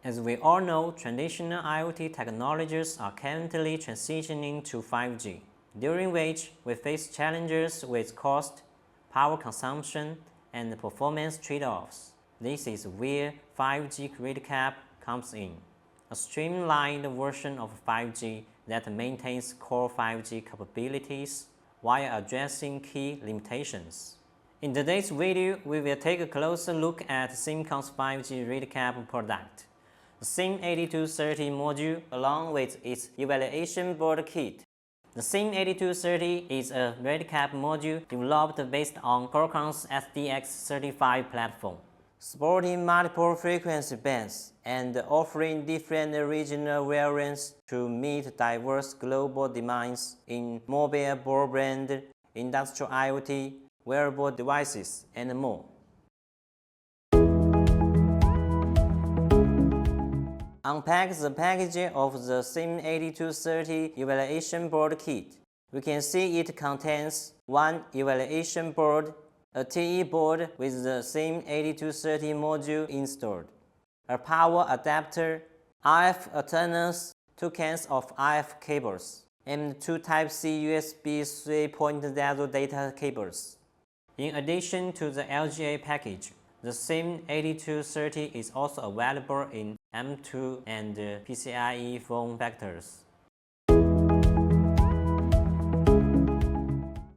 As we all know, traditional IoT technologies are currently transitioning to 5G, during which we face challenges with cost, power consumption, and performance trade-offs. This is where 5G RedCap comes in, a streamlined version of 5G that maintains core 5G capabilities while addressing key limitations. In today's video, we will take a closer look at SIMCom's 5G RedCap product, the SIM8230 module along with its evaluation board kit. The SIM8230 is a RedCap module developed based on Qualcomm's SDX35 platform, supporting multiple frequency bands and offering different regional variants to meet diverse global demands in mobile broadband, industrial IoT, wearable devices, and more. Unpack the packaging of the SIM8230 evaluation board kit. We can see it contains one evaluation board, a TE board with the SIM8230 module installed, a power adapter, RF antennas, 2 cans of RF cables, and 2 Type-C USB 3.0 data cables. In addition to the LGA package, the SIM8230 is also available in M2 and PCIe form factors.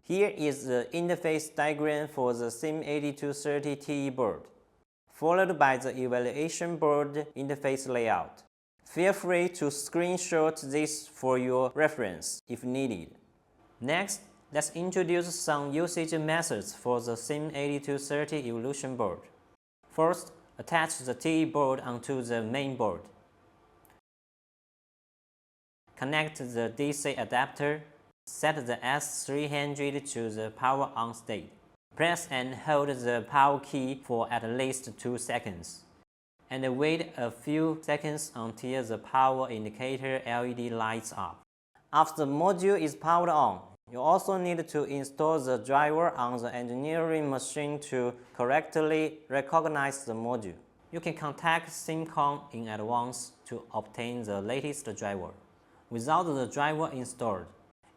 Here is the interface diagram for the SIM8230 TE board, followed by the evaluation board interface layout. Feel free to screenshot this for your reference if needed. Next, let's introduce some usage methods for the SIM8230 evaluation board. First, attach the TE board onto the main board. Connect the DC adapter. Set the S300 to the power on state. Press and hold the power key for at least 2 seconds, and wait a few seconds until the power indicator LED lights up. After the module is powered on, you also need to install the driver on the engineering machine to correctly recognize the module. You can contact SIMCom in advance to obtain the latest driver. Without the driver installed,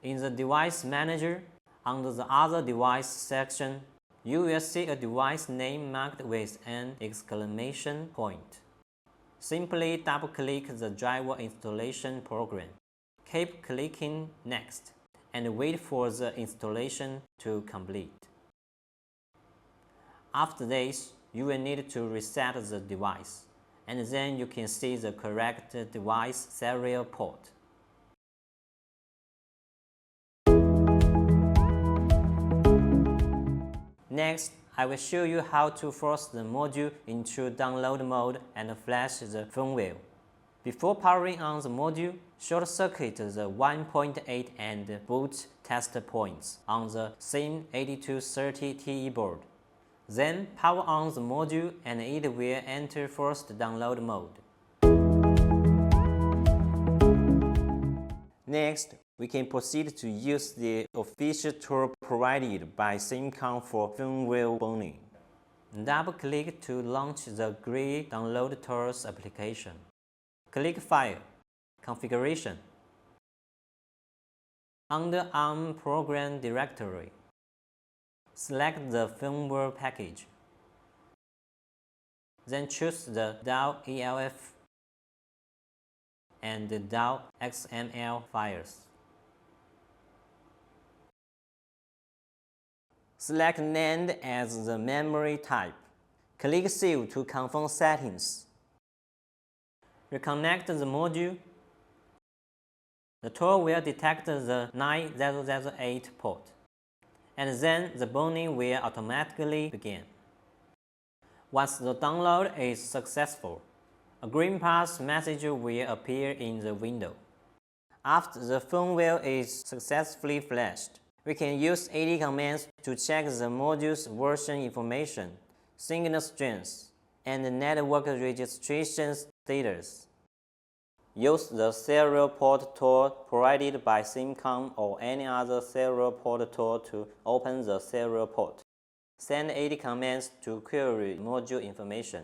in the Device Manager, under the Other Device section, you will see a device name marked with an exclamation point. Simply double-click the driver installation program. Keep clicking Next, and wait for the installation to complete. After this, you will need to reset the device, and then you can see the correct device serial port. Next, I will show you how to force the module into download mode and flash the firmware. Before powering on the module, short-circuit the 1.8 and boot test points on the SIM8230 TE board. Then power on the module and it will enter first download mode. Next, we can proceed to use the official tool provided by SIMCom for firmware burning. Double-click to launch the GREE Download Tools application. Click File, Configuration. Under ARM Program Directory, select the firmware package. Then choose the .elf and the .xml files. Select NAND as the memory type. Click Save to confirm settings. Reconnect the module. The tool will detect the 9008 port, and then the burning will automatically begin. Once the download is successful, a green pass message will appear in the window. After the firmware is successfully flashed, we can use AD commands to check the module's version information, signal strength, and network registration status. Use the serial port tool provided by SIMCom or any other serial port tool to open the serial port. Send AD commands to query module information.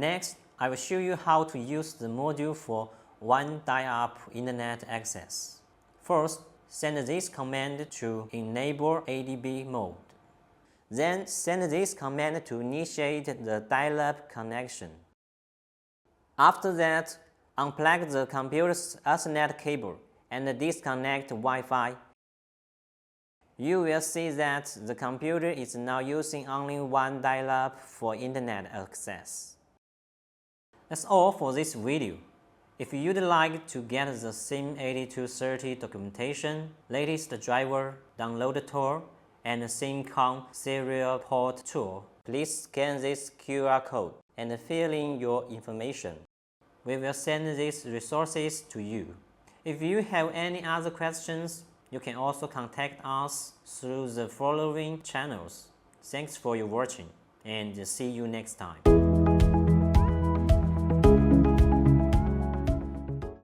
Next, I will show you how to use the module for one dial-up internet access. First, send this command to enable ADB mode. Then send this command to initiate the dial-up connection. After that, unplug the computer's Ethernet cable and disconnect Wi-Fi. You will see that the computer is now using only one dial-up for internet access. That's all for this video. If you'd like to get the SIM8230 documentation, latest driver, download tool, and SIM-con serial port tool, please scan this QR code and fill in your information. We will send these resources to you. If you have any other questions, you can also contact us through the following channels. Thanks for your watching, and see you next time.